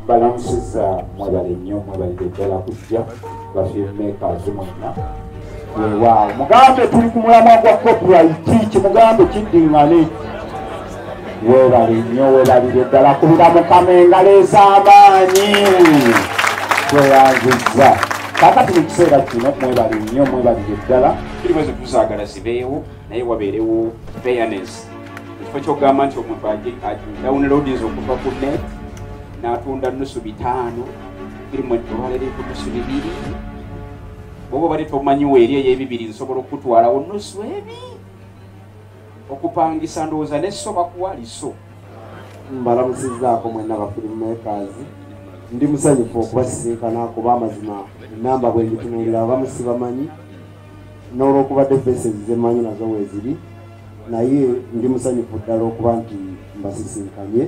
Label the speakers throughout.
Speaker 1: Balamusiza mwebale nnyo mwebalire ddala kujja bafilmmakers mwenna weewaawo mugambe tuli ku mulamwa gwa copyright kimugambe kiddiŋŋane weebale nnyo weebalire ddala kubira mukama engalo ez'amaanyi tweyanzizza kakati mu kiseera kino mwebale nnyo mwebalire ddala tuli bwezi tusaagala zibeewo naye wabeerewo fairness ekifo ky'okugamba nti omuntu downloadinza okuva ku net n'atunda nusu 5 firimu eddwala eri ku nusu 2 bwoba bali tomanyiwo eri ey'ebibiri nsobola okutwalawo nusu 2 okupangisa ndowooza nesso bakuwa liso.
Speaker 2: Mbalamusizaako mwenna ba filmmakers ndi musanyufu okubasisinkana kuba amazima enamba bwe ngitunuulira abamu sibamanyi n'olwokubadde faces zemanyi nazo weeziri naye ndi musanyufu ddala okuba nti mbasisinkanye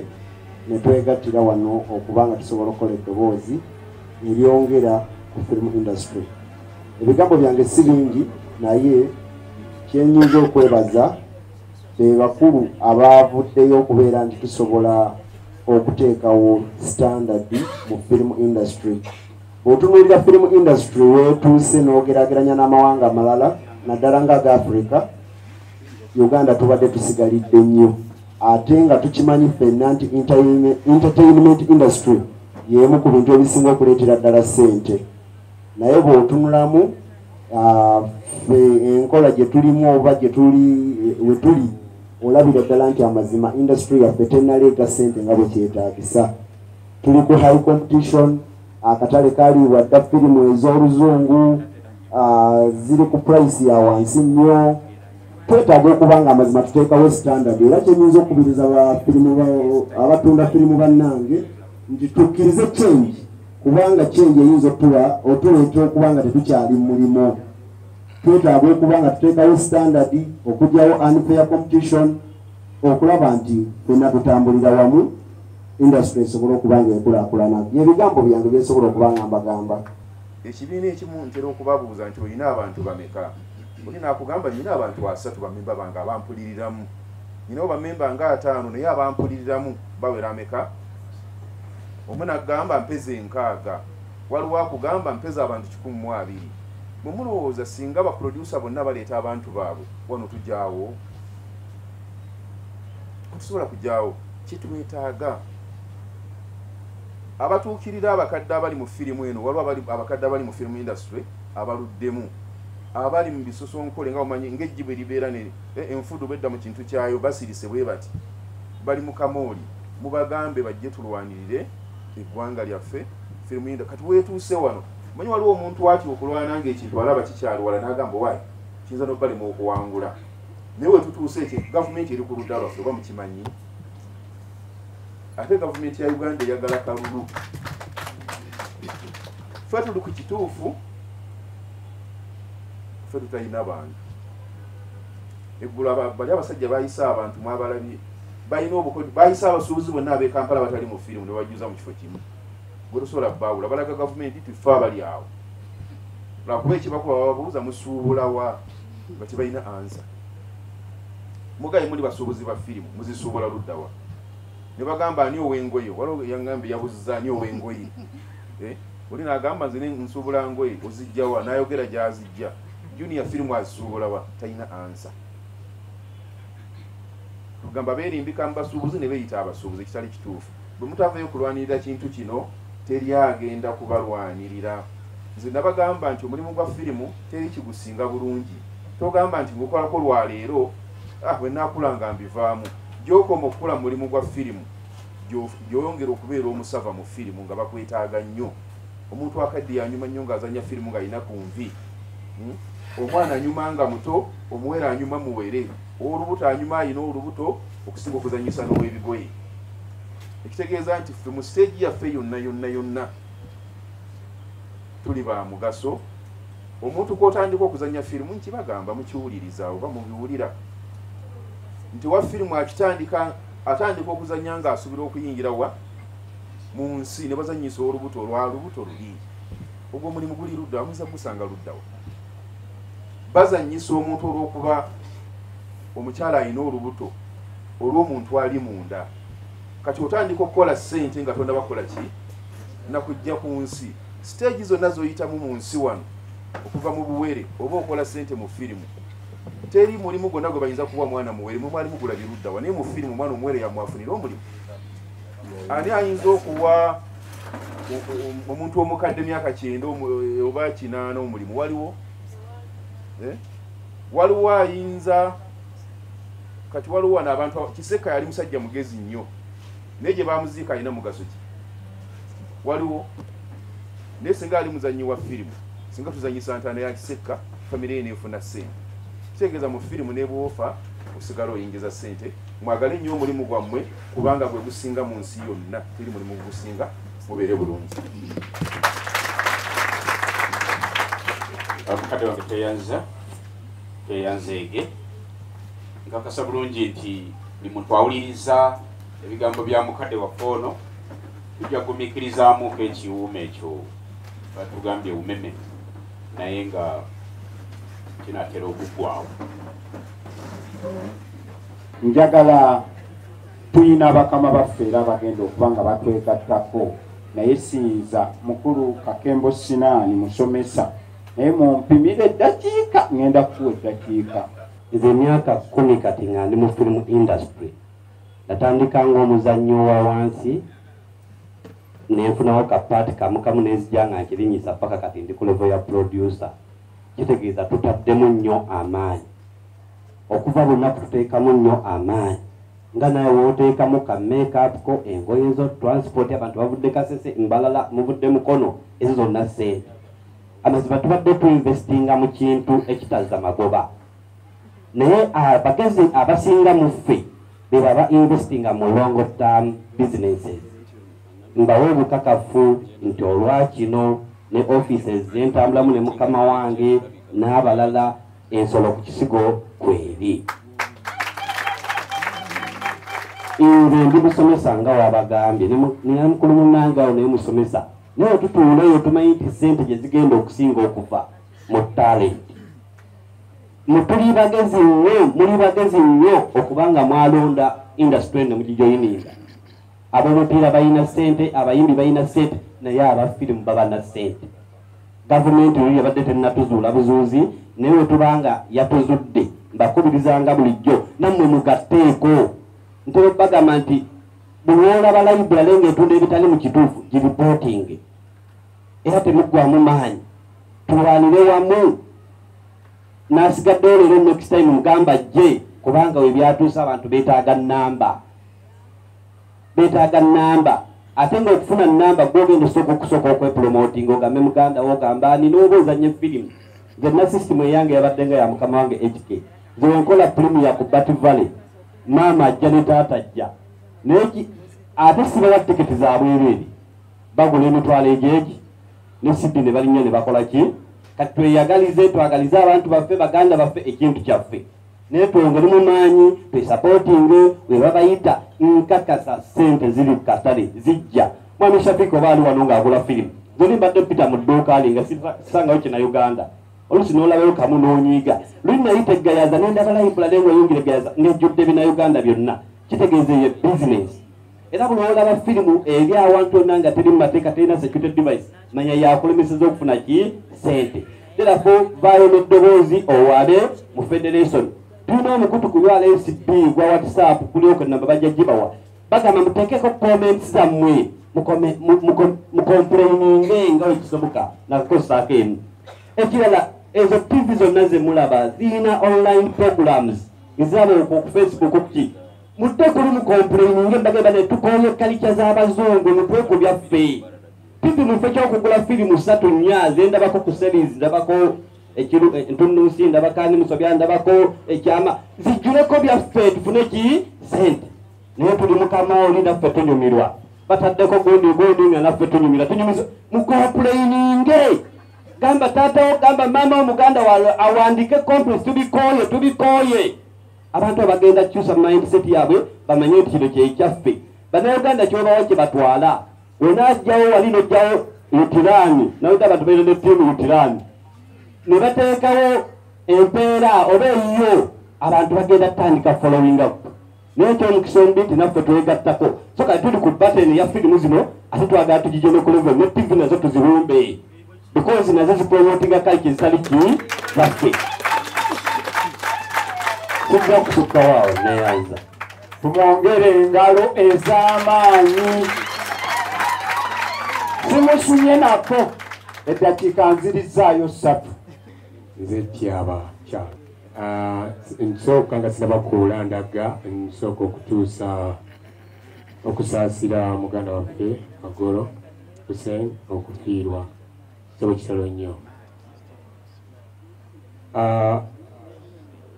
Speaker 2: netwegattira wano okuba nga tusobola okukola eddoboozi eryongera ku film industry. Ebigambo byange si bingi naye kyenyinza okwebaza be bakulu abavuddeyo okubeera nti tusobola okuteekawo standard mu film industry. Bw'otunuulira film industry weetuuse n'ogeraageranya n'amawanga amalala naddala ng'aga Africa, Uganda tubadde tusigalidde nnyo ate nga tukimanyi ffenna nti entertainment industry y'emu ku bintu ebisinga okuleetera ddala ssente. Naye bw'otunulamu enkola gye tulimu oba gye we tuli olabira ddala nti amazima industry yaffe tennaleeta ssente nga bwe kyetaagisa. Tuli ku high competition, akatale kaaliibwa dda firimu ez'oluzungu ziri ku price ya wansi nnyo. Twetaaga okuba nga amazima tuteekawo standard era kyenyinza okubiriza abatunda firimu bannange nti tukkirize change kubanga change eyinza otuleeta okuba nga tetukyali mu mulimu. Twetaaga okuba nga tuteekawo standard okugyawo unfair competition okulaba nti ffenna tutambulira wamu industry esobola okuba nga ekulaakulana. Ebigambo byange byesobola okuba nga mbagamba.
Speaker 3: Ekibiina ekimu ntera okubabuuza nti olina abantu bameka? Oli nakugamba nina abantu 3 bamemba bange abampuliriramu. Ninawo bamemba nga 5 naye abampuliriramu bawera ameka? Omwe n'agamba mpeze 6, waliwo akugamba mpeze abantu 12. Bwe mulowooza singa baproducer bonna baleeta abantu baabwe wano tujjaawo? Tusobola kujjaawo. Kitwetaaga abatuukirira abakadde abali mu firimu eno, waliwo abakadde abali mu firimu industry abaluddemu, abali mu bisosonkole nga omanyi ng'ejji bwe libeera enfudu bedda mu kintu kyayo basirise bwe bati bali mu kamooli. Mubagambe bajje tulwanirire eggwanga lyaffe firimu industry. Kati weetuuse wano manyi waliwo omuntu ati okulwana ng'ekintu alaba kikyalwala n'agamba waayi kiyinza n'obbalema okuwangula. Naye we tutuuse ekyo gavumenti eri ku ludda lwaffe oba mukimanyi? Ate gavumenti ya Uganda eyagala kalulu. Ffe tuli ku kituufu, ffe tutalina bantu. Eggulu bali abasajja bayisa abantu mwabalabye balina obukodi, bayisa abasuubuzi bonna ab'e Kampala batali mu firimu ne bajuza mu kifo kimu. Gwe tosobola baawula balaga gavumenti tuffe abali awo. Lwakuba ekibakuba bababuuza musuubula wa nga tebalina ansa. Mugaye muli basuubuzi ba firimu muzisuubula ludda wa? Ne bagamba ani ow'engoye, waliwo yaŋŋambe yabuzza ani ow'engoye. Oli n'agamba nze nsuubula ngoye ozijja wa? N'ayogera gy'azijja. Junior firimu azisuubula wa? Talina ansa. Tugamba beerimbika mu basuubuzi ne beeyita abasuubuzi, ekitali kituufu. Bwe mutavayo kulwanirira kintu kino teri agenda kubalwanirira. Nze nabagamba nti omulimu gwa firimu teri kigusinga bulungi. Togamba nti ngukolako lwaleero bwe naakula nga mbivaamu. Gy'okoma okukula mu mulimu gwa firimu gy'oyongera okubeera omusava mu firimu nga bakwetaaga nnyo. Omuntu akadde yanyuma nnyo ng'azanya firimu ng'alina ku nvi. Omwana anyuma nga muto, omuwere anyuma muwere, olubuto anyuma alina olubuto okusinga okuzanyisa n'ow'ebigoye. Ekitegeeza nti ffe mu siteegi yaffe yonna tuli ba mugaso. Omuntu kw'otandika okuzanya firimu nkibagamba mukiwuliriza oba mubiwulira nti wa firimu atandika okuzanya ng'asuubira okuyingira wa mu nsi ne bazanyisa olubuto luli. Ogwo omulimu guli ludda, muyinza gusanga luddawa. Bazanyisa omuntu olw'okuba omukyala alina olubuto olw'omuntu ali munda. kati otandika okukola ssente nga tonda bakola ki nakujja ku nsi stage zonna zoyitamu mu nsi wano okuva mu buwere oba okola ssente mu firimu teri mulimu gwonna gwe bayinza kuwa mwana muwere mu mwali mugula biruddawa naye mu firimu mwana omuwere yamwafunira omulimu ani ayinza okuwa omuntu omukadde myaka 9 oba 8 omulimu waliwo waliwo ayinza kati waliwo wano abantu Kiseka yali musajja mugezi nnyo naye gye bamuziika alina mugaso ki waliwo naye singa ali muzannyi wa firimu singa tuzanyisa ntaana ya Kiseka famire neefuna ssente kitegeeza mu firimu ne bwofa osigala oyingiza ssente mwagale nnyo omulimu gwammwe kubanga gwe gusinga mu nsi yonna teri mulimu gusinga mubeere bulungi
Speaker 1: abukadde wange teyanzeege nkakasa bulungi nti buli muntu awuliriza ebigambo bya mukadde waffe ono tujja kugumiikirizaamuko ekiwuuma ekyo batugambye umeme naye nga kinatera okuggwawo
Speaker 4: njagala tuyina bakama baffe era bagenda okuba nga batwegattako naye siyinza mukulu Kakembo Sinaani musomesa naye mumpimira eddakiika ngenda kuwa eddakiika
Speaker 5: nze emyaka 10 kati nga ndi mu film industry natandika ng'omuzannyo wa wansi nenfunawo kapaati kamukamu nenzija nga nkirinyisa paka kati ndi ku level ya producer kitegeeza tutaddemu nnyo amaanyi okuva lunaku tuteekamu nnyo amaanyi nga naye wooteekamu ka makeup ko engoye zo transport abantu bavudde Kasese Mbalala muvudde Mukono ezo zonna ssente amaziba tubadde tuinvestinga mu kintu ekitazza magoba naye abagezi abasinga mu ffe be baba investinga mu long term businesses mbawe obukakafu nti olwakino ne offices zentambulamu ne mukama wange n'abalala ensolo ku kisigo kweri nze ndi musomesa nga wabagambye ne mukulu munnange awo naye musomesa naye otutuulayo tumanyi nti ssente gye zigenda okusinga okuva mu talent muli bagezi nnyo okubanga mwalonda industry ne mugijoyininga abomupiira balina ssente abayimbi balina ssente naye abafirimu baba na ssente gavumenti oyo yabadde tennatuzuula buzuuzi naye wetubanga yatuzudde mbakubirizanga bulijjo nammwe mugatteeko ntera okubagamba nti buli olaba library ng'etunda ebitali mu kituufu giripootinge era temuggwamu maanyi tulwanire wamu n'asigadde olero next time mugamba jje kubanga we byatuusa abantu beetaaga nnamba ate ng'okufuna nnamba gwogenda okusooka okwepromoting ogambe muganda wo ogamba nina oba ozanye firimu nzenna system eyange yabadde nga ya mukama wange HK nze wenkola premier ku Bat Valley maama ajja ne taata ajja naye ate sibawa tiketi za bwereere bagula emitwalo egyeki ne Sydney ne balinnya ne bakola ki kati twagalize abantu baffe baganda baffe ekintu kyaffe naye twongere mu maanyi twesapotinge we babayita nkakasa ssente ziri ku katale zijja mwami Shafiki oba ali wano ng'agula firimu zoli mbadde mpita mu dduuka ali nga sisangayo kina Uganda oluusi n'olabayo kamu n'onyiiga luli nayita eggayaza n'endagala yimpulale ng'oyungira eggayaza ng'ejjudde bina Uganda byonna kitegeeza eyo bizinesi era buli olaba firimu eri awantu onna nga teri mu mateeka terina security device manya yakulemeseza okufuna ki ssente terafo vaayo n'eddoboozi owaabe mu federation tulina omukutu ku URSB gwa WhatsApp kulioko namba bajja gibawa bagamba muteekeko comments zammwe mukomplaininge nga wekisoboka nakukosaako emu ekirala ezo TV zonna ze mulaba zirina online programs eziraba ku Facebook okuki mudde kuli mukomplaininge bagamba ne tukooye kalica z'abazungu mutweku byaffe TV muffe kyokugula firimu 3 nnya zendabako ku series ndabako entunnunsi ndabakani musobya ndabako ekyama zijjuleko byaffe tufune ki ssente naye tuli mukama oli naffe tunyumirwa bataddeko gundi nga naffe tunyumira tunyumiza mukomplaininge gamba taatawo gamba maama omuganda awandike complex tubikooye abantu abagenda kyusa mindset yaabwe bamanye nti kino kyekyaffe bannayuganda kyobawo kye batwala wenaajjawo wali nojjawo yutirani nawe abantu baina ne ttiimu yutirani ne bateekawo empeera oba eyo abantu bagenda tandika following up n'ekyomukisa omubi nti naffe twegattako so kati tuli ku bateni ya firimu zino ate twagala tugijeme ku level ne TV nazo tuzibumbe because nazo zipromotinga kaliki zitali ki zaffe tujja kusukka waawo neyanza
Speaker 4: tumwongere engalo ez'amaanyi zimusunye nako eddakiika nzirizaayo 3
Speaker 6: nze tyaba kyalo nsooka nga sinaba kulandaga nsooka okutuusa okusaasira muganda waffe Magolo Hussein okufiirwa kisobo kitalo nnyo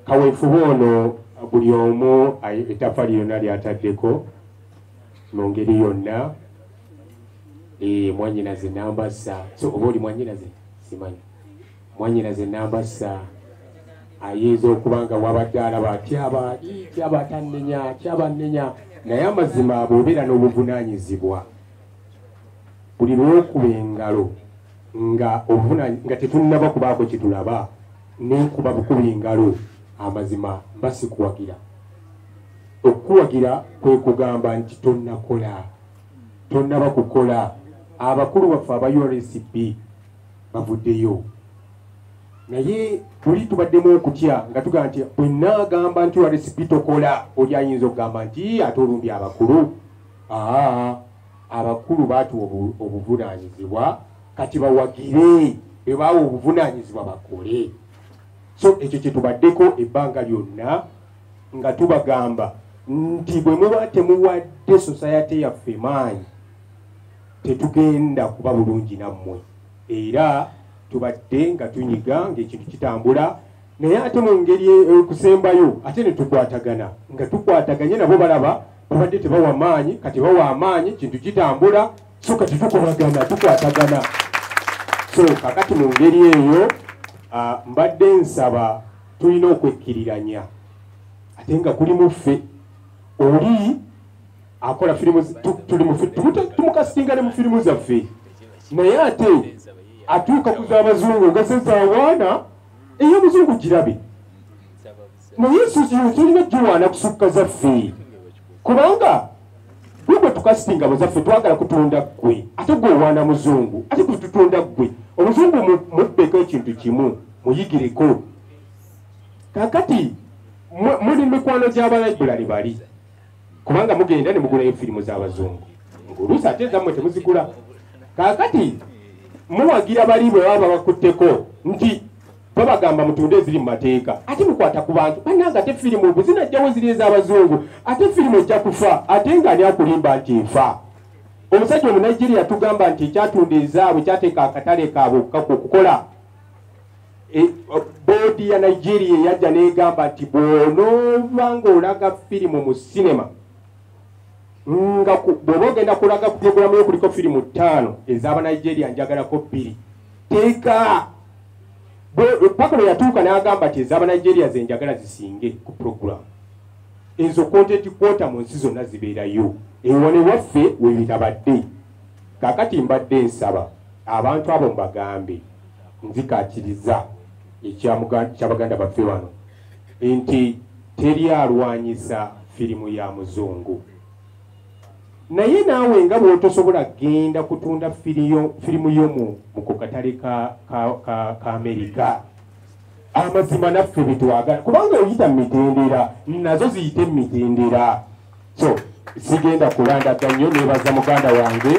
Speaker 6: kaweefube ono buli omu ettafali lyonna lyataddeko mu ngeri yonna mwanyinaze nambasa so oba oli mwanyinaze simanyi mwanyinaze nambasa ayinza okuba nga wabadde alaba tyaba tannenya naye amazima bw'obeera n'obuvunaanyizibwa buli lw'okuba engalo nga tetunnaba kubaako kitulaba nenkuba bukuba engalo amazima mba sikuwagira okuwagira kwe kugamba nti tonnaba kukola abakulu baffe aba URSB bavuddeyo naye tuli tubaddemu okutya nga tugamba nti bwe naagamba nti URSB tokola oli ayinza okugamba nti ate olumbye abakulu abakulu baatuwa obuvunaanyizibwa kati bawagire bwe baawa obuvunaanyizibwa bakole so ekyo kyetubaddeko ebbanga lyonna nga tubagamba nti bwe muba temuwadde society yaffe maanyi tetugenda kuba bulungi nammwe era tubadde nga tunyiga ng'ekintu kitambula naye ate mu ngeri okusembayo ate ne tukwatagana nga tukwataganye nabo balaba babadde tebawa maanyi kati bawa amaanyi kintu kitambula so kati tukolagana tukwatagana so kakati mu ngeri eyo mbadde nsaba tulina okwekkiriranya ate nga kuli muffe oli akola firimu tumukasitinga ne mu firimu zaffe naye ate atuuka ku z'abazungu nga sezaawaana ey'omuzungu girabe naye tulina giwaana kusukka zaffe kubanga gwe tukasitinga bazaffe twagala kutunda ggwe ate gwe owaana muzungu ate gwe tutunda ggwe omuzungu mubbeko ekintu kimu muyigireko kakati muli mikwano gy'abalaibulali bali kubanga mugenda ne mugulayo firimu z'abazungu nguluusi ate zammwe temuzigula kakati muwagira bali bwe baba bakutteko nti babagamba mutunde eziri mu mateeka ate mukwata ku bantu bannanga ate firimu bwe zinajjawo ziri ez'abazungu ate firimu ejja kufa ate nga ani akulimba nti nfa omusajja omunigeria tugamba nti ekyatunda ezaabwe kyateeka akatale kaabwe okukola boodi ya Nigeria yajja negamba nti bw'onooba ng'olaga firimu mu sinema nga bw'oba ogenda kulaga ku puroguramu yo kuliko firimu 5 ez'abanigeria njagalako 2 teeka paka lwe yatuuka n'agamba nti ez'abanigeria ze njagala zisinge ku puroguramu ezo content quota mu nsi zonna zibeerayo ewone waffe webitabadde kakati mbadde nsaba abantu abo mbagambe nzikaakiriza ekyabaganda baffe wano nti teri alwanyisa firimu ya muzungu naye naawe nga bw'otosobola genda kutunda firimu yo mu kukatale ka Amerika amazima naffe betwagala kubanga oyita mitendera nazo ziyite mitendera so sigenda kulandaga nnyo nebaza muganda wange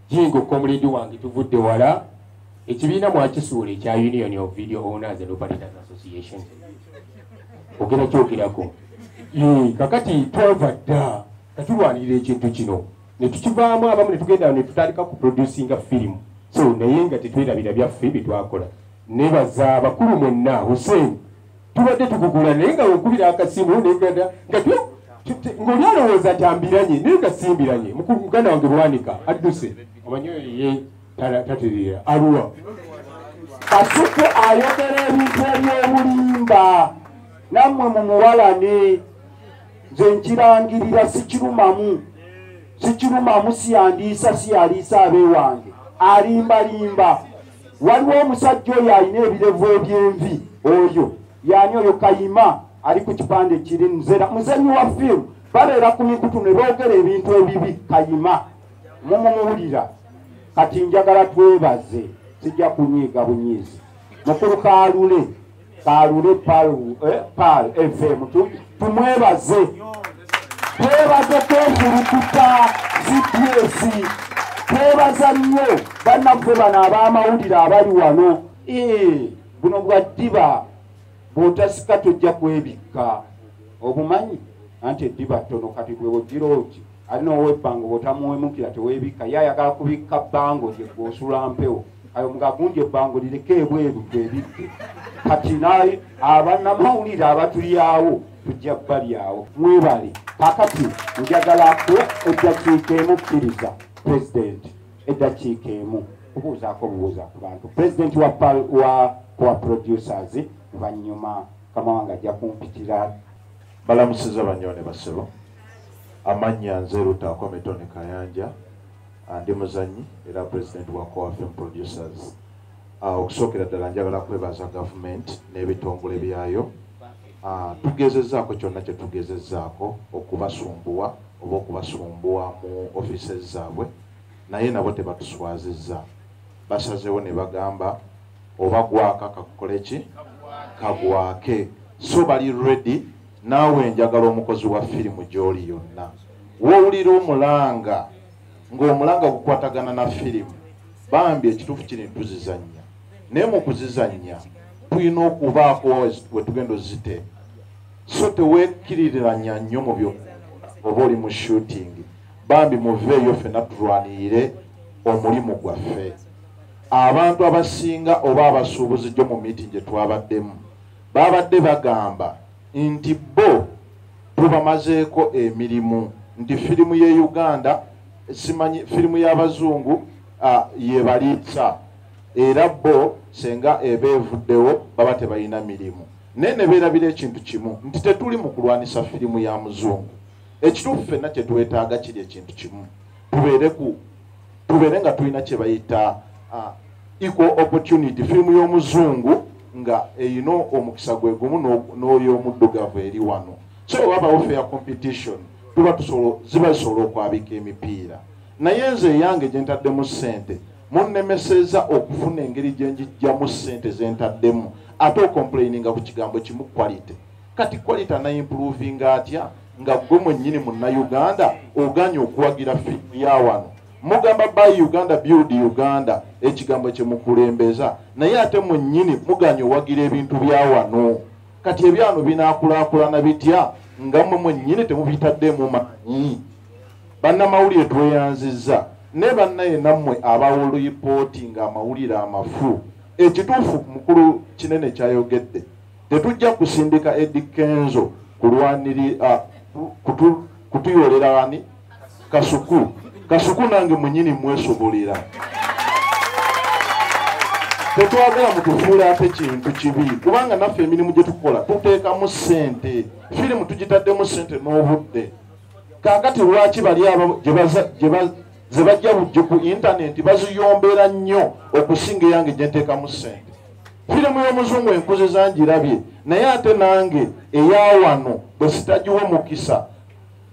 Speaker 6: jingo komuledi wange tuvudde wala ekibiina mwakisuula ekya Union of Video Owners and Operators Association ogenda kyogerako kakati twava dda katulwanirira ekintu kino netukivaamu abamu netugenda netutandika ku producinga firimu so naye nga tetwerabira byaffe byetwakola nebaza abakulu mwenna Hussein tubadde tukugula naye nga wenkubira akasimu negada ng'oli alowooza tambiranye naye nga simbiranye muganda wange bwanika adduse omanyoyo ye taterera aluwa
Speaker 4: kasuku ayogera ebintu eby'obulimba nammwe mumuwalane nze nkirangirira sikirumamu siyandiisa siyaliisa abeewange alimbalimba waliwo omusajja oyo alina ebirevu eby'envi oyo yani oyo Kayima ali ku kipande kiri nzera muzanyi wa fiimu baleera ku mikutu ne boogera ebintu ebibi kayima mumuwulira kati njagala twebaze sijja kunyiiga bunyiizi mukulu Kalule Pal FM tumwebaze twebaze kwefulukuta CPS twebaza nnyo bannaffe bano ab'amawulire abali wano buno bwa ddiba bw'otasika tojja kwebikka obumanyi anti eddiba ttono kati bwe bogirooki alina owebbanga bw'otamuwemukira teweebikka ye ayagala kubikka bbango lye gw'osula mpewo ayo mugagundi ebbango lireke ebweru twebikke kati naye abannamawulire abatulyawo tujja balyawo mwebale kakati njagala eddakiika emu kkiriza president eddakiika emu kubuuzaako obubuuza ku bantu president wa producers oluvannyuma Kamawanga ajja kumpitira.
Speaker 7: Balamusiza banyone basebo amannya nze Lutaako Metone Kayanja ndi muzanyi era president wa Coa Film Producers. Okusookera ddala njagala kwebaza government n'ebitongole byayo tugezezzaako kyonna kye tugezezzaako okubasumbuwa oba okubasumbuwa mu offices zaabwe naye nabo tebatuswazizza basazeewo ne bagamba oba gwaka kakukole ki kagwake so bali ready naawe njagala omukozi wa firimu gy'oli yonna wowulira omulanga ng'omulanga gukwatagana na firimu bambi ekituufu kiri ntuzizannya naye mu kuzizannya tulina okubaako we tugenda ozite so teweekkiriranya nnyo mu byo oba oli mu shooting bambi muveeyo ffenna tulwanirire omulimu gwaffe. Abantu abasinga oba abasuubuzi gyo mu meeting gye twabaddemu babadde bagamba nti bo tubamazeeko emirimu nti firimu ye Uganda simanyi firimu y'abazungu yebaliisa era bo senga eba evuddewo baba tebalina mirimu naye ne beerabira ekintu kimu nti tetuli mu kulwanisa firimu ya muzungu ekituufu ffenna kye twetaaga kiri ekintu kimu tubeere nga tulina kye bayita equal opportunity firimu y'omuzungu nga eyina omukisa gwe gumu n'oy'omuddugavu eri wano so wabawo fair competition ziba zisobola okwabika emipiira naye nze eyange gye ntaddemu ssente munnemeseza okufuna engeri gye njijjamu ssente ze ntaddemu ate okomplaininga ku kigambo kimu quality kati quality anaimprovinga atya nga gwe mwennyini munnayuganda oganye okuwagira firimu ya wano mugamba buy Uganda build Uganda ekigambo kye mukulembeza naye ate mwennyini muganye owagira ebintu bya wano kati ebyano binaakulaakulana bitya nga mmwe mwennyini temubitaddemu manyi bannamawulire tweyanzizza ne bannaye nammwe abawo lipooti nga amawulire amafu ekituufu mukulu kinene kyayogedde tetujja kusindika Eddie Kenzo kulwanirira kutuyolera wani kasuku nange mwennyini mwesobolera tetwagala mutufuula ate kintu kibi kubanga naffe emirimu gye tukola tuteekamu ssente firimu tugitaddemu ssente n'obudde kaakati lwaki bali abo ze bajja bujje ku intaneti baziyombeera nnyo okusinga eyange gye nteekamu ssente firimu y'omuzungu enkuzi zangirabye naye ate nange eya wano bwe sitagiwa mukisa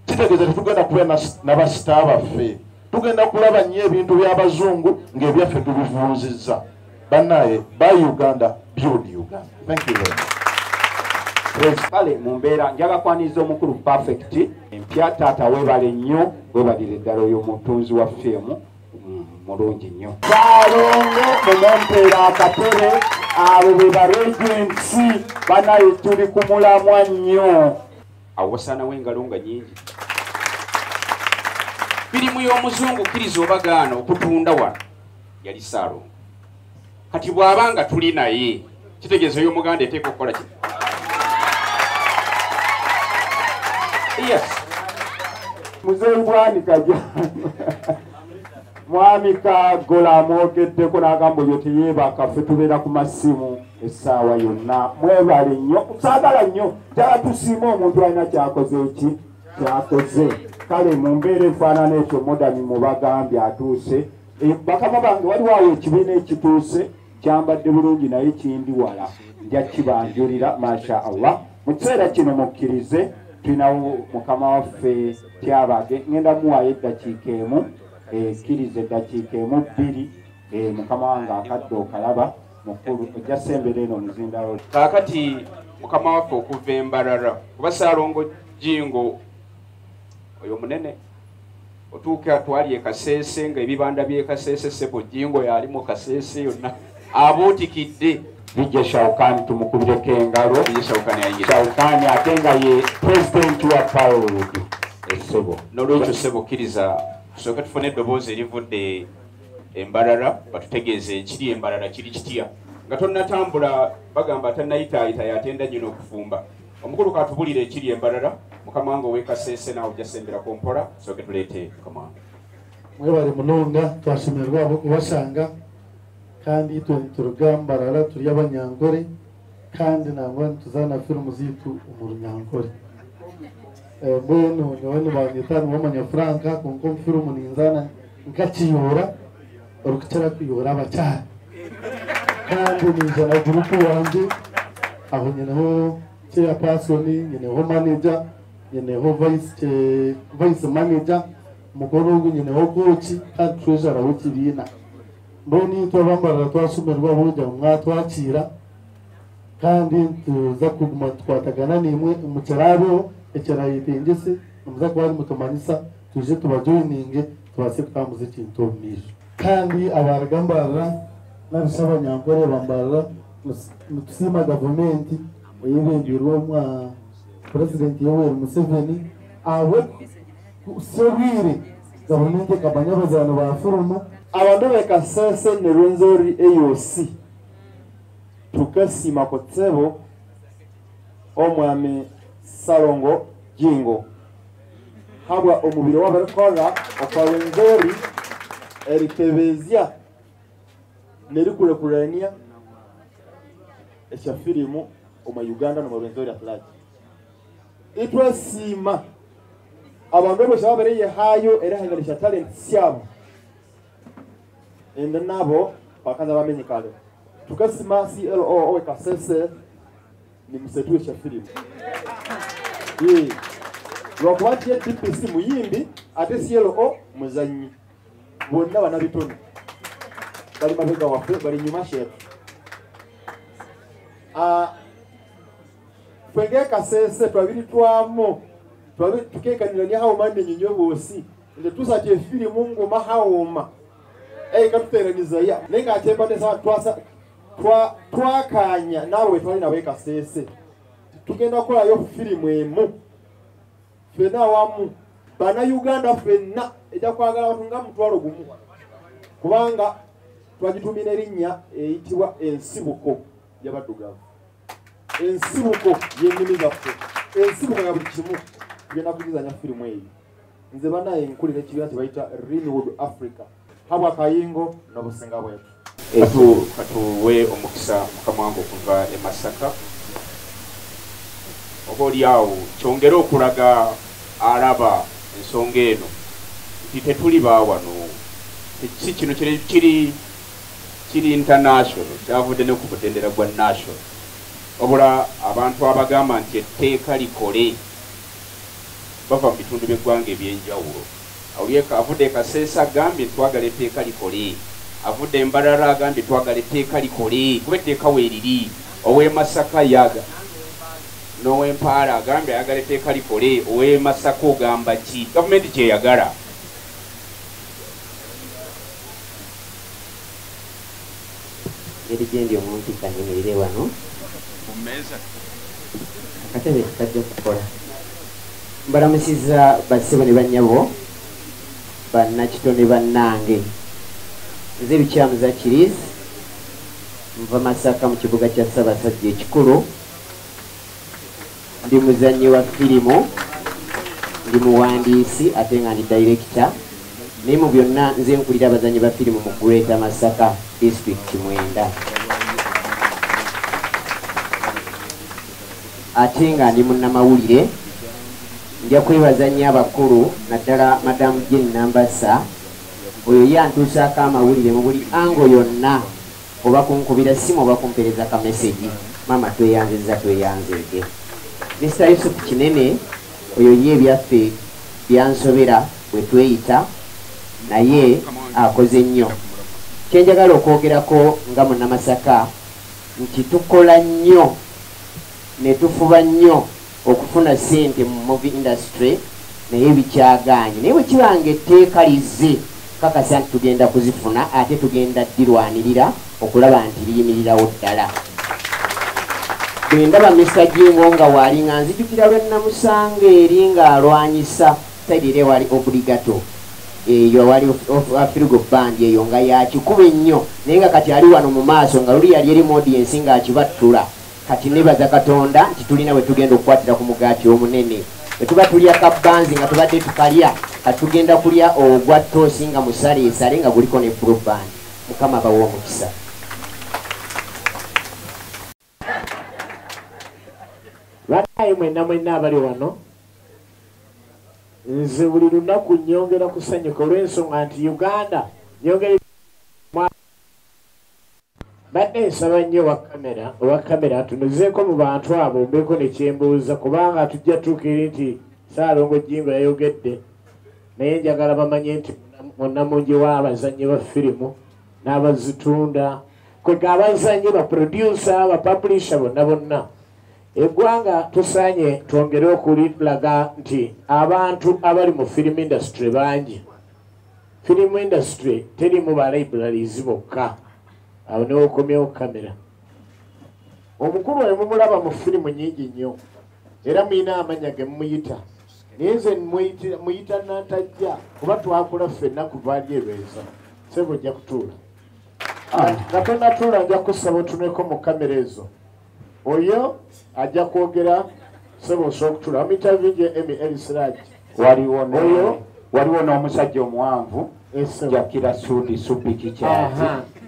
Speaker 7: kitegeeza tetugenda kubeera n'abasita baffe tugenda kulaba nnyo ebintu by'abazungu ng'ebyaffe tubivuuzizza bannaye buy Uganda build Uganda. Thank you very much.
Speaker 4: Kale mu mbeera njagakwaniriza omukulu perfect empya taata weebale nnyo weebalire ddala oyo mutunzi wa firimu mulungi nnyo balongo mumumpeera akatebe abo be baregensi bannaye tuli ku mulamwa nnyo
Speaker 1: awo wasaanawo engalo nga nyingi firimu y'omuzungu kkiriza obagaana okutunda wano yali Ssaalongo kati bw'abanga tuli naye kitegeeza y'omuganda eteeka okukola ki yes
Speaker 4: muzeeyi Bwanika mwami Kagola amwogeddeko n'agamba oyo teyeebaka ffe tubeera ku masimu essaawa yonna mwebale nnyo saagala nnyo ddala tusiima omuntu alina kyakoze kyakoze kale mu mbeera efaanana ekyo modani mubagambye atuuse bakama bange waliwo awo ekibiina ekituuse kyambadde bulungi naye kindi wala nja kibanjulira masha Allah mu kiseera kino mukkirize tulinawo mukama waffe Tyabage ngenda muwayo eddakiika emu kkiriza eddakiika emu bbiri mukama wange akadde okalaba mukulu ojja sembera eno muzindaalo
Speaker 1: kaakati mukama waffe okuva Embarara kuba Ssaalongo Jingo oyo munene otuuka twali e Kasese nga ebibanda by'e Kasese Ssebo Jingo yali mu Kasese yonna abuutikidde
Speaker 4: bijja Shaukani tumukubireko engalo Shaukani ate nga ye pulezidenti wa Parliament Ssebo
Speaker 1: n'olwekyo Ssebo kkiriza tusooke tufune eddoboozi erivudde Embarara batutegeeze ekiri Embarara kiri kitya nga tonnatambula bagamba tannayitaayita yatenda nyina okufumba omukulu katubulira ekiri Embarara mukama wange ow'e Kasese naawe ojja sembera kompola tusooke tuleete mukama wange
Speaker 8: mwebale munonga twashemererwa okubasanga kandi turugambarara turi abanyangore kandi nangwa tuzana filmu zitu mu Runyankore mbwenu nyoweni banyetani w'amanyafranka kunko filmu ninzana nkakiyora orukitara kuyora abacyari kandi ninjana gurupu wanje aho nyeneho cheya pasoni nyeneho manager nyeneho vice manager mukorogo nyeneho coach kandi treasurer w'ikibina mboni twabambarara twasumerwa burya mwatwakira kandi tuza kuguma twatagana nimwe umucyarabeho ecyarayitengese muza kuba mutumanyisa tuje tubajoininge tubase twamuze kintu misho kandi abaragambarara n'abishabanyankore bambarara mutusima government oyibengirwa mwa president Yoweri Museveni awe kusebire government kabanya bazana ba forumu abantu beka Kasese ne Rwenzori AOC tukasima kotsebo omwami Ssaalongo Jingo habwa omubiri w'abarikora okwa Rwenzori eritebezya nerikurekurania ekya filimu oma Uganda no Rwenzori atlaji itwasima abantu bose babereye hayo erahanganisha talent syabo ende nabo bakaza bamenyekale tukasima CLO owe Kasese ni msetu wa filimu lwakwati DPC muyimbi ate CLO muzanyi bonna banabitoni bali mabega waffe bali nyuma shetu twege Kasese twabiri twamo twabiri tukekanirania hao mande nyinyo bosi nde tusate filimu ngoma haoma katuteraniza ya nenga atemba nesa twakanya nawe twali nawe Kasese tugenda kola yo filimu emu fena wamu bana Uganda fena eja kwagala abantu nga mutwalo gumu kubanga twagitumina erinnya eyitibwa ensibuko y'abaddugavu ensibuko y'ennimi zaffe ensibuko ya buli kimu tugenda kugizanya filimu eyo nze banaye nkulira ekibiina kyebayita Greenwood Africa habwa kayingo n'obusenga bwetu
Speaker 1: katuwe omukisa mukama wange okuva e Masaka oba oliawo kyongera okulaga alaba ensonga eno nti tetuli baawano si kino kiri international kyavudde ne ku mutendera gwa national obula abantu abagamba nti etteeka likole bava mu bitundu by'eggwanga ebyenjawulo awulyeka avudde e Kasese agambye twagala etteeka likole avudde Embarara agambye twagala etteeka likole kuba etteeka weeriri ow'e Masaka yaga n'ow'e Mpaala agambye ayagala etteeka likole ow'e Masaka ogamba ki gavumenti kyeyagala
Speaker 9: ngeri gyendi omuntu kanyemerere wano
Speaker 1: mumeza
Speaker 9: akatebe kajja kukola mbalamusiza bassebo ne bannyabo bannakitone bannange nze Bikyamuza Kirizi nva Masaka mu kibuga kya Ssaabasajja ekikulu ndi muzannyi wa filimu ndi muwandiisi ate nga ndi director naye mu byonna nze nkulira abazannyi ba filimu mu Greater Masaka district 9 ate nga ndi munnamawulire nja kwebaza nnyo abakulu naddala madamu Jane Nambassa oyo yantuusaako amawulire mu buli ango yonna oba kunkubira simu oba kumpereza ka message mama tweyanziza tweyanzege Mr. Yusuf Kinene oyo ye byaffe byansobera bwe tweyita naye akoze nnyo kyenjagala okwogerako nga munnamasaka nti tukola nnyo ne tufuba nnyo okufuna ssente mu movie industry naye bikyagaanye naye bwe kibanga etteeka lizze kakasa nti tugenda kuzifuna ate tugenda ddirwanirira okulaba nti liyimirirawo ddala bwe ndaba Mr. Jingo nga waali nga nzijukira lwe namusanga eri ng'alwanyisa saidi ere wali obligato eyo wali Afirigo band eyo nga yakikuba ennyo naye nga kati ali wano mu maaso nga luli yali eri mu audience ng'akibattula kati nebaza Katonda nti tulina bwe tugenda okukwatira ku mugaati omunene bwe tuba tulya kabbanzi nga tubadde tukalya kati tugenda kulya ogwa toosi nga musaleesale nga guliko ne broband Mukama bawa omukisa
Speaker 10: banaye mwenna abali wano nze buli lunaku nyongera kusanyuka olw'ensonga nti Uganda nyongera badde nsaba nnyo owa kamera tunozeeko mu bantu abo mbeeko ne kyembuuza kubanga tujja tuukiri nti Ssaalongo Jingo yayogedde naye njagala bamanye nti munnamungi w'abazannyi ba firimu n'abazitunda kwega abazannyi baproducer bapublisher bonna eggwanga tusaanye twongere okulilaga nti abantu abali mu film industry bangi film industry terimu ba libraries bokka awo newokomyewo kamera omukulu oyo mumulaba mu firimu nyingi nnyo era muyina amanya ge mumuyita naye nze muyita nantajja kuba twakula ffenna kuva ali erweza sebo ojja kutuula Katonda tuula nja kusaba otuneko mu kamera ezo oyo ajja kwogera sebo osobola okutuula amuyita vinje Elisiraj
Speaker 4: waliwo n'omusajja omuwanvu Jakira Sudi Subiki kyati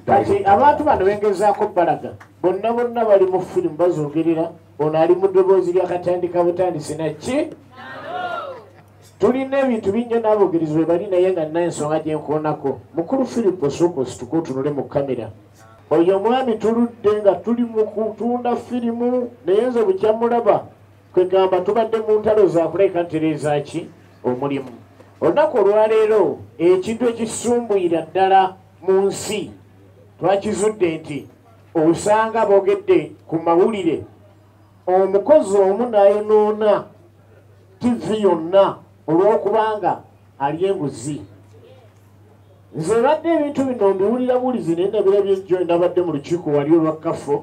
Speaker 10: kati abantu bano bengezaako balaga bonna bali mu firimu bazogerera ono ali mu ddoboozi lyakatandika butandisi naki tulina ebintu bingi n'abogerizi bwe bali naye nga nina ensonga gye nkuonako mukulu Filipo sooka osituka otunule mu kamera oyo omwami tuludde nga tuli mu kutunda firimu naye nze bukyamulaba kwegamba tubadde mu ntalo zakuleka ntereeza ki omulimu olunaku olwaleero ekintu ekisumbuyira ddala mu nsi twakizudde nti osanga boogedde ku mawulire omukozi omu n'ayonoona TV yonna olw'okubanga ali enguzi nze badde ebintu bino mbiwulira bulizi naye nabirabye ejjo nabadde mu lukiiko wali olwa kafo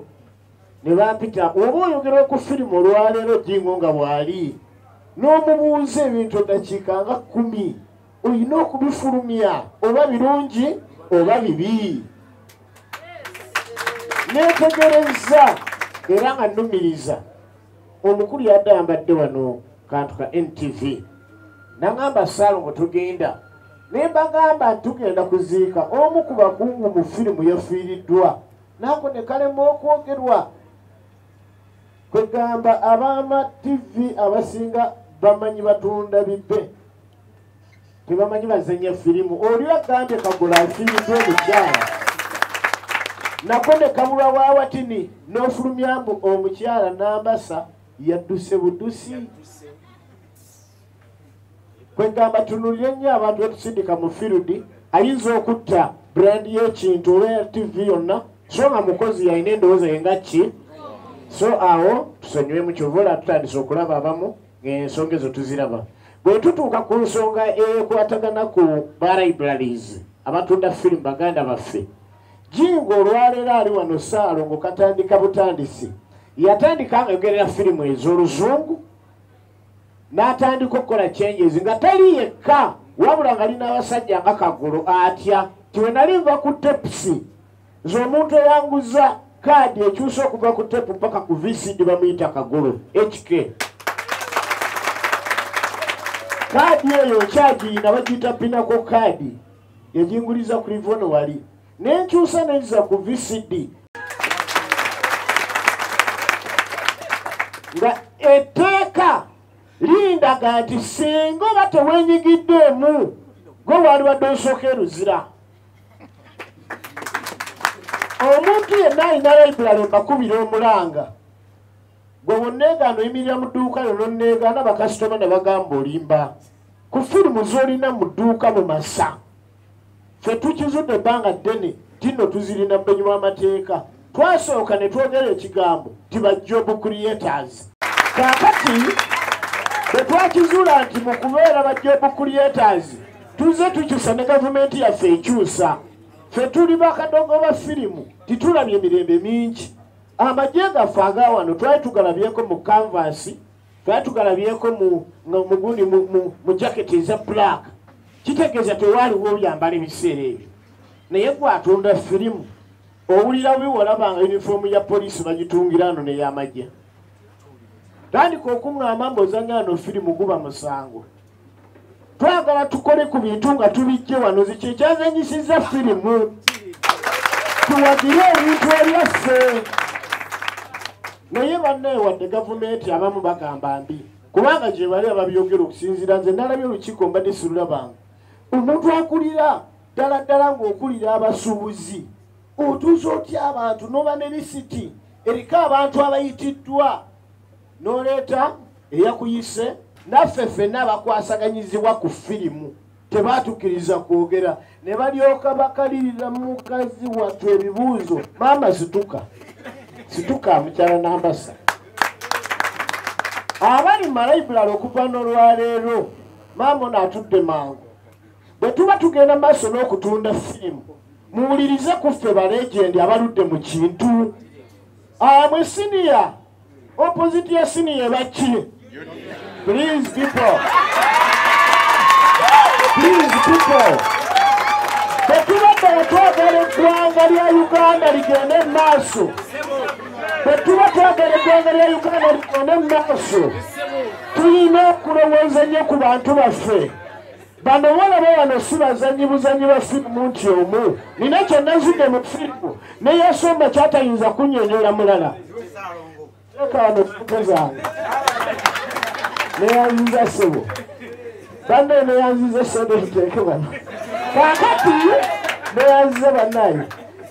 Speaker 10: ne bampita oba oyogera ku firimu olwaleero Jingo nga bw'ali n'omubuuza ebintu eddakiika nga 10 olina okubifulumya oba birungi oba bibi netegereza era nga nnumiriza omukulu yadde ayambadde wano kantu ka NTV nagamba Ssaalongo tugenda naye bagamba tugenda kuziika omu ku bakungu mu firimu yafiiriddwa naako ne kalema okwogerwa kwegamba abaama TV abasinga bamanyi batunda bibbe tebamanyi bazanya firimu oli agambye Kagola afiiriddwa omukyala nako ne kabulwa waawatini n'ofulumyambu omukyala n'ambasa yadduse buddusi kwegamba tunulire nnyo abantu betusindika mu firudi ayinza okutta brand y'ekintu oba ya TV yonna so nga mukozi yalina endowooza yenga ki so awo tusonyiwe mu kivuula tutandise okulaba abamu ng'ensonga ezo tuziraba bwe tutuuka ku nsonga ekwatagana ku ba libraries abatunda firimu baganda baffe Jingo olwaleero ali wano Ssaalongo katandika butandisi yatandika ngayogerera firimu ez'oluzungu n'atandika okukola changes nga tali yekka wabula nga alina abasajja nga Kagolo atya tiwe nali nva ku tepusi z'omuntu eyanguza kaadi ekyusa okuva ku tepu paka ku VCD bamuyita Kagolo HK kaadi eyo kyagiyina bagiyita pinako kaadi yaginguriza ku Livono wali nenkyusa neziza ku VCD nga etteeka lindaga nti singa oba tewenyigiddemu gwe wali wadde osooka eruzira omuntu yenna alina library mbakubira omulanga gwe wonneegaana oyimirira mu dduuka lyo nonneegaana bakasitoma ne bagamba olimba ku firimu z'olina mu dduuka mu masa ffe tukizudde ebbanga ddene tino tuzirina mbenyuma amateeka twasooka ne twogera ekigambo ti ba job creators kaakati bwe twakizuula nti mu kubeera ba job creators tuze tukyusa ne gavumenti yaffe ekyusa ffe tuli bakadogo ba firimu titulabye emirembe mingi amagye gaffe aga wano twali tugalabyeko mu canvasi twali tugalabyeko mugundi mu jaketi eza black kitegeeza tewaaliwo byambala ebiseera ebyo naye gwatunda firimu owulira biwolabanga yunifoomu ya poliisi bagitungira ano ney'amagye tandika okuŋŋamba mbozanya ano firimu guba musango twagala tukole ku bintu nga tubijje wano zikyekyazanyisiza firimu tuwagire ebintu ebyaffe naye banneewadde gavumenti abamu bagamba mbi kubanga gye bali ababyogera okusinziira nze nalabye olukiiko mbadde sirulabanga omuntu akulira ddala ddala ng'okulira abasuubuzi otuuza otya abantu n'oba ne lisiti eriko abantu abayitiddwa n'oleeta eyakuyise naffe ffenna abakwasaganyizibwa ku firimu tebaatukkiriza kwogera ne balyoka bakalirira mukazi wattu ebibuuzo maama situka mukyala nambasa abali malaibulali okuva n'olwaleero maama ono atudde mangu bwe tuba tugenda maaso n'okutunda firimu muwulirize ku ffe balegendi abaludde mu kintu amwe siniya opposite ya siniya ebaki please people tetubadde twagala eggwanga lya uganda ligende mu maaso tetuba twagala eggwanga lya uganda ligende mu maaso tulina okulowooza nnyo ku bantu baffe bano walaba wano si bazanyi buzanyi ba firimu nti omu nina kyonnazudde mu firimu neyesomba kyatayinza kunnyonnyola mulala teeka wano sente zange neyanziza ssebo banne neyanziza sente tuteeke wano kaakati neyanziza bannaye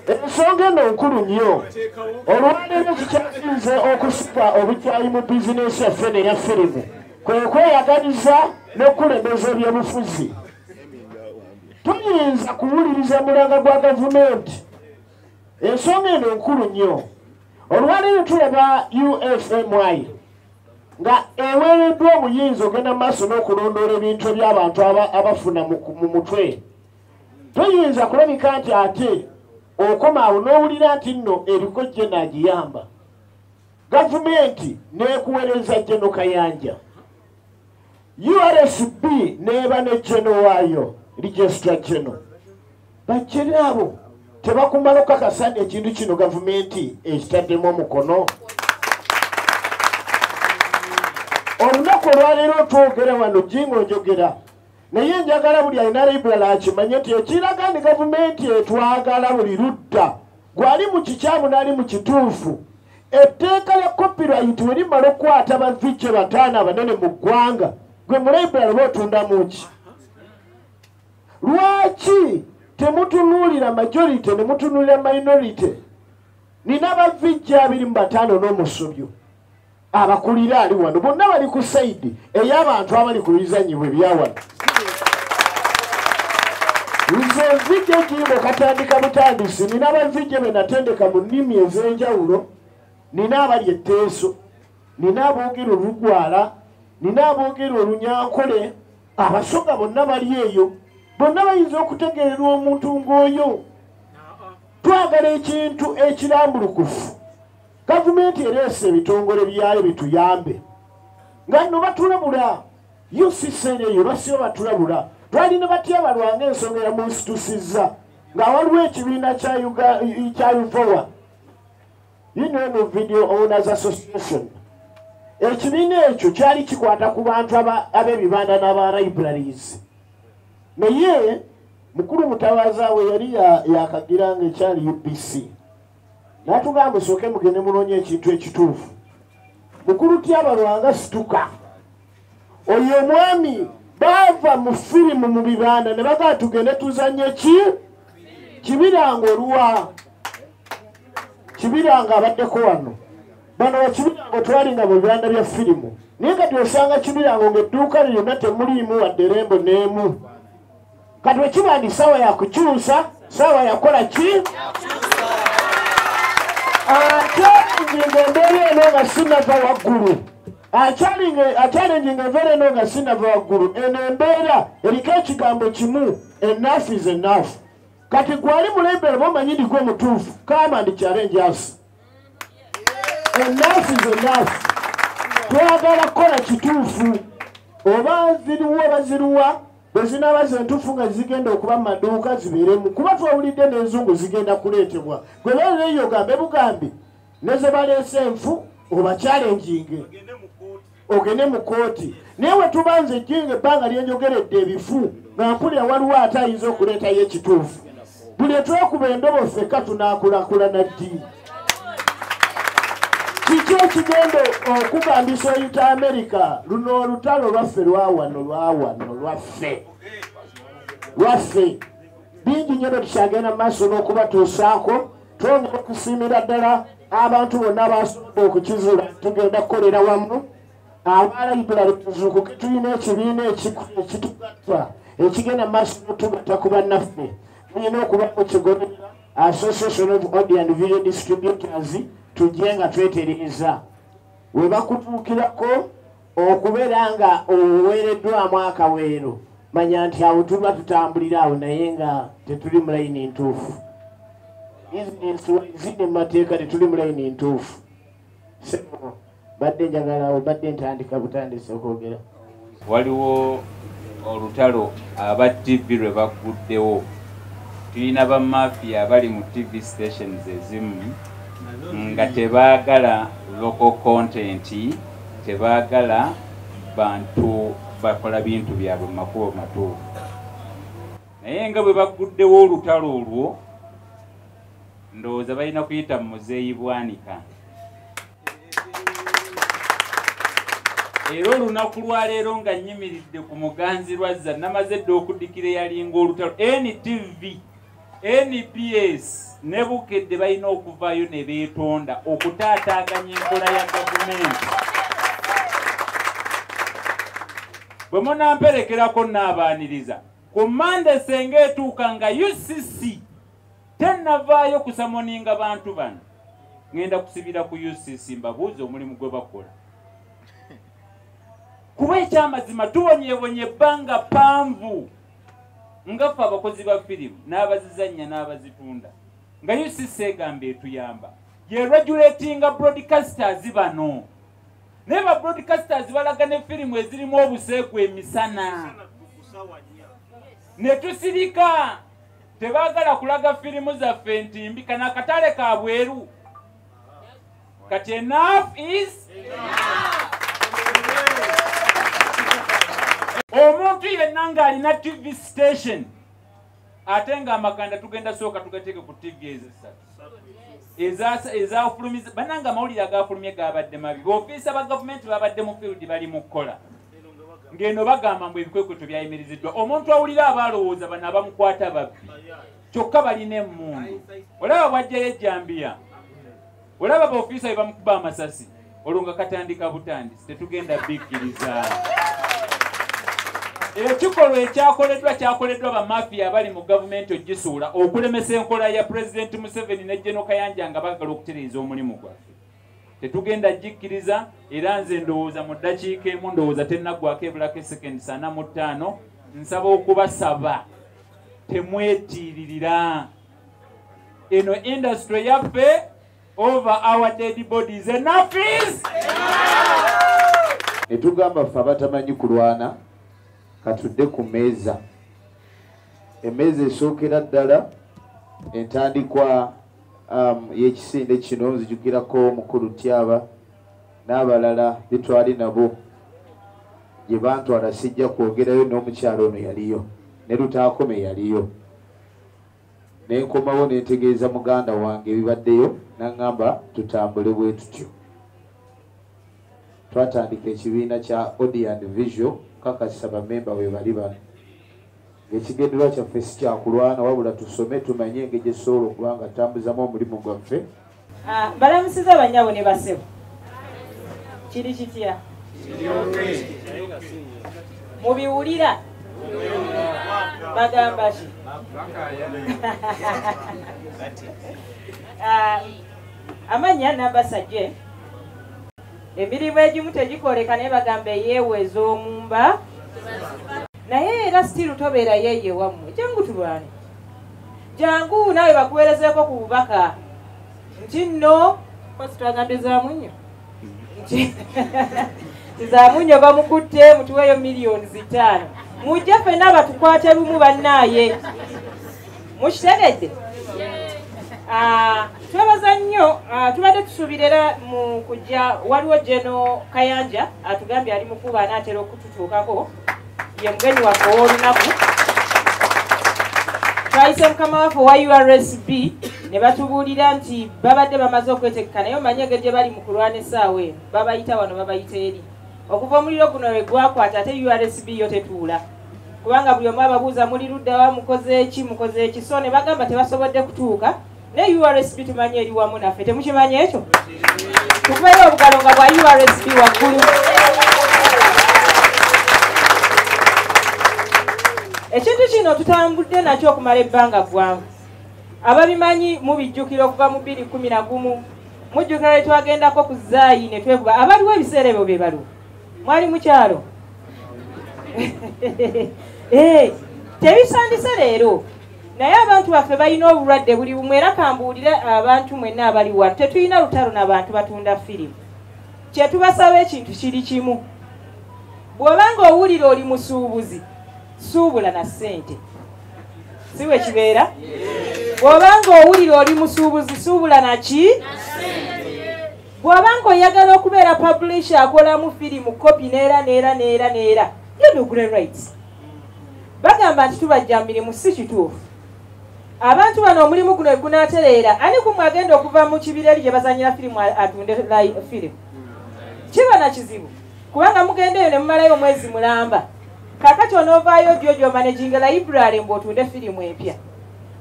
Speaker 10: ensonga eno nkulu nnyo olwaleero kikyasinze okusiba obukyayi mu bizinesi yaffe neya firimu kwe kweyagaliza n'okulembeza ebyobufuzi tuyinza kuwuliriza mulanga gwa gavumenti ensonga eno nkulu nnyo olwaleero tulaba UFMY nga eweereddwa obuyinza ogenda mu maaso n'okulondoola ebintu eby'abantu abafuna mu mutwe tuyinza kulabika nti ate okoma awo n'owulira nti nno eriko gye naagiyamba gavumenti n'ekuweereza General Kayanja URSB neba ne General waayo Registrar General bajjere abo tebakumala okukakasa ekintu kino gavumenti ekitaddemu omukono olunaku olwaleero twogera wano jingo njogera naye njagala buli alina library akimanye nti ekiraga ni gavumenti etwagala buli ludda gwali mu kikyamu n'ali mu kituufu etteeka lya copyright we limala okukwata bavijje bataano abanene mu ggwanga gwe mu library oba otundamu ki lwaki temutunuulira majority ne mutunuulira minority nina bavijje 25 n'omusobyo abakulira ali wano bonna bali ku saidi ey'abantu abali ku bizanyibwa ebyawano nze nvijje jimbo katandika butandisi nina bavijje be natendeka mu nnimi ez'enjawulo nina abali etteeso nina aboogera olugwala nina aboogera olunyankole abasoga bonna bali eyo bonna bayinza okutegeererwa omuntu ng'oyo twagala ekintu ekirambulukufu gavumenti ereese ebitongole byayo bituyambe nga nno batulabula UCCN eyo basiba batulabula twalina batya balwanga ensonga yamunsitusiza nga waliwo ekibiina kya UVOA Union of Video Owners Association ekibiina ekyo kyali kikwata ku bantu ab'ebibanda n'aba libraries naye mukulu mutawaza we yali yakagira ng'ekyali UPC natugamba osooke mugende munoonye ekintu ekituufu mukulu Tyabalwanga situka oyo omwami baava mu firimu mu bibanda ne bagaa tugende tuzanye Kibiranga olwa Kibiranga abaddeko wano bano Kibirango twalinga mu Uganda bya firimu naye kati osanga Kibirango ng'edduuka lyonna temuliimu wadde rembo n'emu kati wekibandi sawa yakukyusa sawa yakola ki akyalinginga embeera eno nga sinava waggulu akyalinginga embeera eno nga sinava waggulu eno embeera eriko ekigambo kimu enough is enough kati gwali mulembera bomanyi ndiko omutuufu come and challenge us enough is enough twagala kukola kituufu oba ziriwa bwezinaba zentuufu nga zigenda okuba mu maduuka zibeeremu kuba twawulidde n'enzungu zigenda kuleetebwa gwe beereyo ogambe bugambi neze baleese enfu oba challenginge ogende mu kooti naye we tubanze ejjinga ebbanga lyenjogeredde ebifu nga mpulira waliwo ate ayinza okuleetayo ekituufu buli etwekuba endobo ffekka tunaakulaakulana ddiini kiki ekigenda okugambisa oyita Amerika luno olutalo lwaffe lwawano lwaffe bingi nnyo tukyagenda mu maaso n'okubatuusaako twongera okusiimira ddala abantu bonna abasobodde okukizula tugenda kukolera wamu abalayibula lutuzuukuke tulina ekibiina ekitugatta ekigenda mu maaso n'otugatta ku bannaffe tulina okuba mukigoberera Association of Audio and Video Distributors tujje nga twetereza we bakutuukirako okubeera nga oweereddwamu akaweero manya nti awo tuba tutambulira awo naye nga tetuli mu layini ntuufu ziri mu mateeka tetuli mu layini ntuufu badde njagala obadde ntandika butandise okwogera
Speaker 11: waliwo olutalo aba TV lwe baguddewo tulina bamafiya abali mu TV stations ezimu nga tebaagala local content tebaagala bantu bakola bintu byabwe makubo matuufu naye nga bwe baguddewo olutalo olwo ndowooza balina kuyita mu muzeeyi Bwanika era olunaku lwaleero nga nnyimiridde ku muganzi Lwazza namaze dde okuddikira eyalinga olutalo NTV NPS ne Bukedde balina okuvaayo ne beetonda okutaataaganya enkola ya gavumenti bwe munamperekerako n'abaaniriza ku Mande senga etuuka nga UCC tennavaayo kusamoninga bantu bano ngenda kusibira ku UCC mbabuuze omulimu gwe bakola kuba ekyamazima tuwonyeebonye ebbanga panvu nga ffe abakozi ba firimu n'abazizannya n'abazitunda nga UCC egamba etuyamba ye regulatinga broadcasters bano naye ba broadcasters balaga ne firimu ezirimu obuseegu emisana ne tusirika tebaagala kulaga firimu zaffe ntimbi kana akatale ka bweru kati enough is omuntu yenna ng'alina TV station ate nga amakanda tugenda sooka tugateeke ku TV ezafulumiza bananga amawulire agafulumye gabadde mabi b'ofiisa ba gavumenti babadde mu field bali mu kukola ng'eno bagamba mbu ebikwekweto byayimiriziddwa omuntu awulira abalowooza bano abamukwata babbi kyokka balina emmundu olaba bwajjayo ejjambiya olaba b'ofiisa bwe bamukuba amasasi olwo nga katandika butandisi tetugenda bikkiriza ekikolwa ekyakoleddwa bamafiya abali mu gavumenti ogisuula okulemesa enkola ya Pulezidenti Museveni ne General Kayanja nga bagala okutereeza omulimu gwaffe tetugenda jikkiriza era nze ndowooza mu ddakiika emu ndowooza tennaggwako ebulako esekendi 45 nsaba okubasaba temwetiiririra eno industry yaffe over our dead bodies enough is
Speaker 7: netugamba ffe abatamanyi kulwana katudde ku meeza emmeeza esookera ddala entandikwa y'ekisinde kino nzijukirako mukulu Tyaba n'abalala bitwali nabo gye bantwala sijja kwogerayo n'omukyalo ono yaliyo ne Lutaakome yaliyo nenkomawo nentegeeza muganda wange ebibaddeyo naŋŋamba tutambule bwe tutyo twatandika ekibiina kya Audio and Visual kakasa bamemba bwe bali bano ng'ekigendererwa kyaffe si kyakulwana wabula tusome tumanye engeri gye tusobola okuba nga tutambuzamu omulimu gwaffe.
Speaker 12: Balamusiza bannyabo ne basebo kiri kitya mubiwulira bagamba ki amannya Nambasajje emirimu egimu tegikoleka naye bagamba eyeeweza omumba naye era stiru tobeera yeeye wammwe jangu tulwane jangu nawe bakuweerezeeko ku bubaka nti nno kosi twagambye zaamunyo nti zaamunyo bamukutte mutuweeyo miliyoni 5 mujja ffenna batukwate lumu bannaaye mukitegedde twebaza nnyo tubadde tusuubira era mu kujja waliwo Jeno Kayanja atugambye ali mukuba anaatera okututuukako ye mugenyi waffe ow'olunaku twayise mukama waffe owa URSB ne batubuulira nti babadde bamaze okwetegeka naye omanye engeri gye bali mu kulwana essaawa eno babayita wano babayita eri okuva omuliro guno we gwakwata ate URSB yo tetuula kubanga buli omu ababuuza muli luddawa mukoze eki so ne bagamba tebasobodde kutuuka ne URSB tumanye eri wamu naffe temukimanye ekyo tuveeyo obugalo nga bwa URSB waggulu ekintu kino tutambudde nakyo okumala ebbanga ggwanvu ababimanyi mubijjukira okuva mu 2011 mujjukira lwe twagendako ku zaayi ne twekuba abaliwo ebiseera ebyo bye baliwo mwali mukyalo tebisandise leero naye abantu baffe balina obulwadde buli bumu era kambuulire abantu mwenna abali wano tetulina lutalo n'abantu batunda firimu kyetubasaba ekintu kiri kimu bw'obanga owulira oli musuubuzi suubula na ssente si we kibeera bw'obanga owulira oli musuubuzi suubula naki bw'obanga oyagala okubeera publisher akolamu firimu kopi neera yedugule rights bagamba nti tubajja mirimu si kituufu abantu bano omulimu guno egunaatereera ani kumwe agenda okuva mu kibira eri gye bazanyira firimu atunde firimu kiba na kizibu kubanga mugenda eyo ne mumalayo omwezi mulamba kakati onoovaayo gyojo managinga library mbw'otunde firimu empya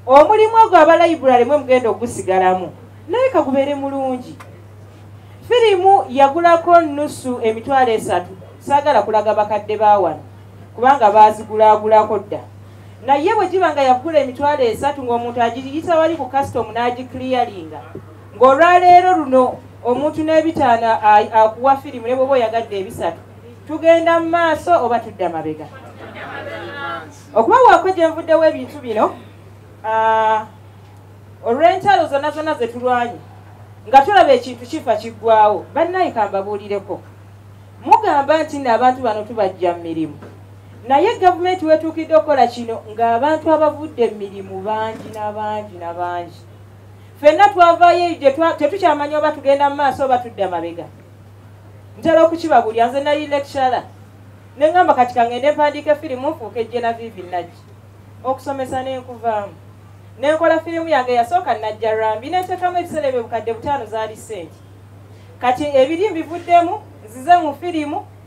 Speaker 12: omulimu ogwo aba library mwe mugenda ogusigalamu naye kagubeere mulungi firimu yagulako nusu emitwalo 3 saagala kulaga bakadde baawano kubanga baazigulaagulako dda naye bwe giba nga yagula emitwalo 3 ng'omuntu agiyita wali ku custom n'agiclearinga ng'olwaleero luno omuntu n'ebitaano akuwa firimu ne bw'oba oyagadde 3 tugenda mu maaso oba tudda mabega okuba waako gye nvuddewo ebintu bino olw'entalo zonna ze tulwanye nga tulaba ekintu kifa kiggwawo bannaye kambabuulireko mugamba nti n'abantu bano tubajja mu mirimu naye gavumenti wetuukidde okukola kino ng'abantu abavudde mu mirimu bangi n'abangi ffenna twavaayo eyo tetukyamanya oba tugenda mu maaso oba tudda mabega ntera okukibabuulya nze nali lecturer ne ngamba kati kangende mpandiika firimu nfuuke Genevieve Najji okusomesa n'enkuvaamu nenkola firimu yange yasooka najja Rambi neteekamu ebiseera ebyo bukadde 5 zaali ssente kati ebiri mbivuddemu nzize mu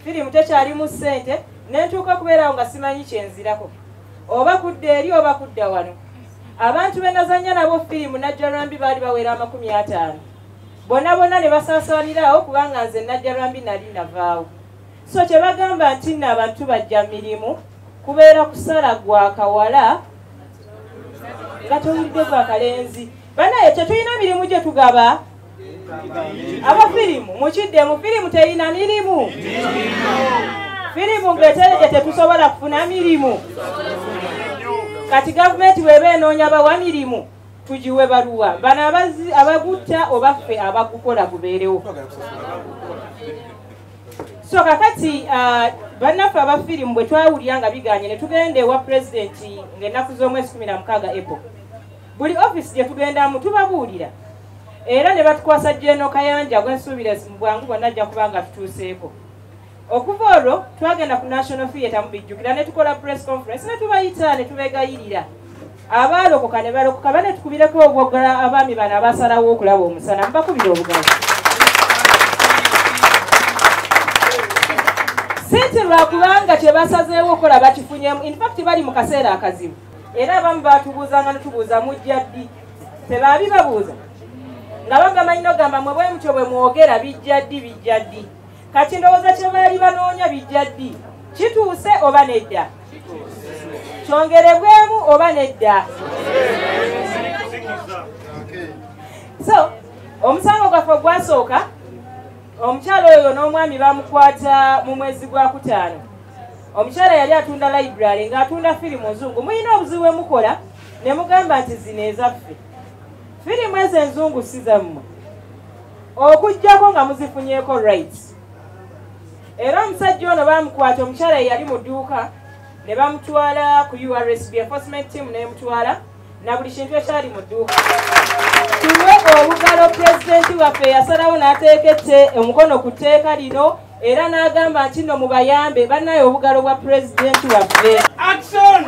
Speaker 12: firimu tekyalimu ssente nentuuka okubeerawo nga simanyi kyenzirako oba kudda eri oba kudda wano abantu be nazanya nabo firimu najja Rambi baali bawera 50 bonna ne basaasaanirawo kubanga nze najja Rambi nali navaawo so kye bagamba nti nno abantu bajja mirimu kubeera kusala gwa kawala nga towulidde gwa kalenzi banaye tetulina mirimu gye tugaba abafirimu mukidde mu firimu terina mirimu firimu ng'eteredde tetusobola kufuna mirimu kati gavumenti bw'eba enoonya bawa mirimu tugiwe baluwa bano abagutta oba ffe abagukola gubeerewo so kakati bannaffe abafirimu bwe twawulira nga biganye ne tugenda ewa pulezidenti ng'ennaku z'omwezi 16 April buli offisi gye tugendamu tubabuulira era ne batukwasa Jeno Kayanja gwensuubira mu bwangu bwonna ajja kuba nga tutuuseeko okuva olwo twagenda ku National Theatre mubijjukira ne tukola press conference ne tubayita ne tubegayirira abaalokoka ne balokoka bane tukubireko obwogala abaami bano abasalawo okulaba omusana mbakubira obugalo sente lwakubanga kye basazeewo okola bakifunyemu in fact bali mu kaseera akazibu era abamu batubuuzanga netubuuza mujja ddi tebaabibabuuza nga banga manyi nogamba mwe bwe mutyo bwe mwogera bijja ddi kati ndowooza kye baali banoonya bijja ddi kituuse oba nedda kyongerebwemu oba nedda so omusango gwaffe gwasooka omukyala oyo n'omwami bamukwata mu mwezi gwa kutaano omukyala yali atunda library ng'atunda firimu nzungu muyina obuzibu bwe mukola ne mugamba nti zino ezaffe firimu ezo enzungu si zammwe okuggyako nga muzifunyeeko rights era omusajja ono bamukwata omukyala yali mu dduuka ne bamutwala ku URSB enforcement team n'emutwala na buli kintu ekyali mu dduuka tuwe obugalo pulezidenti waffe yasalawo n'ateekette omukono ku tteeka lino era n'agamba nti nno mubayambe bannayo obugalo bwa pulezidenti waffe action